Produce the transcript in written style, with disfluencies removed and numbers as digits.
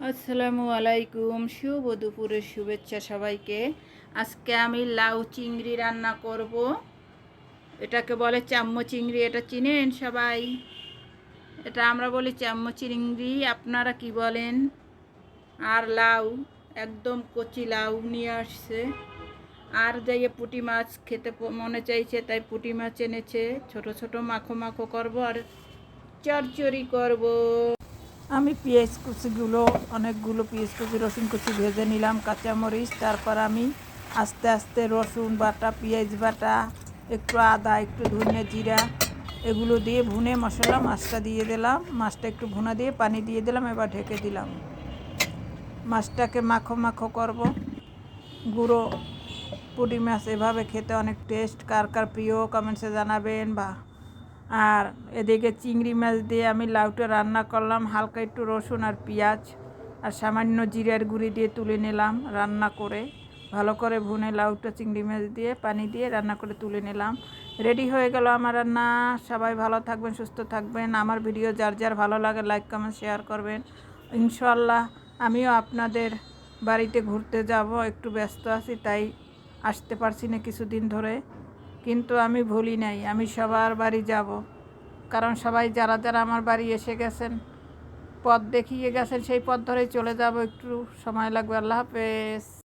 আসসালামু আলাইকুম, শুভ দুপুরের শুভেচ্ছা সবাইকে। আজকে আমি লাউ চিংড়ি রান্না করব। এটাকে বলে চাম্মু চিংড়ি, এটা চিনেন সবাই? এটা আমরা বলি চাম্মু চিংড়ি, আপনারা কি বলেন? আর লাউ, একদম কচি লাউ নিয়ে আসছে। আর যাইয়ে পুঁটি মাছ খেতে মনে চাইছে, তাই পুঁটি মাছ এনেছে। ছোট ছোট মাখো মাখো করব আর চচ্চড়ি করব। আমি পেঁয়াজ কুচিগুলো, অনেকগুলো পেঁয়াজ কুচি, রসুন কুচি ভেজে নিলাম, কাঁচামরিচ। তারপর আমি আস্তে আস্তে রসুন বাটা, পেঁয়াজ বাটা, একটু আদা, একটু ধনে জিরা এগুলো দিয়ে ভুনে মশলা মাছটা দিয়ে দিলাম। মাছটা একটু ভুনা দিয়ে পানি দিয়ে দিলাম, এবার ঢেকে দিলাম। মাছটাকে মাখো মাখো করব। গুঁড়ো পুঁটি মাছ এভাবে খেতে অনেক টেস্ট। কার কার প্রিয় কমেন্টসে জানাবেন। আর এদিকে চিংড়ি মাছ দিয়ে আমি লাউটা রান্না করলাম। হালকা একটু রসুন আর পেঁয়াজ আর সামান্য জিরার গুঁড়ি দিয়ে তুলে নিলাম। রান্না করে ভালো করে ভুনে লাউটা চিংড়ি মাছ দিয়ে পানি দিয়ে রান্না করে তুলে নিলাম। রেডি হয়ে গেল আমার রান্না। সবাই ভালো থাকবেন, সুস্থ থাকবেন। আমার ভিডিও যার যার ভালো লাগে লাইক কমেন্ট শেয়ার করবেন। ইনশাআল্লাহ আমিও আপনাদের বাড়িতে ঘুরতে যাব, একটু ব্যস্ত আছি তাই আসতে পারছি না কিছুদিন ধরে, কিন্তু আমি ভুলি নাই, আমি সবার বাড়ি যাব। কারণ সবাই যারা যারা আমার বাড়ি এসে গেছেন, পথ দেখিয়ে গেছেন, সেই পথ ধরেই চলে যাব। একটু সময় লাগবে। আল্লাহ হাফেজ।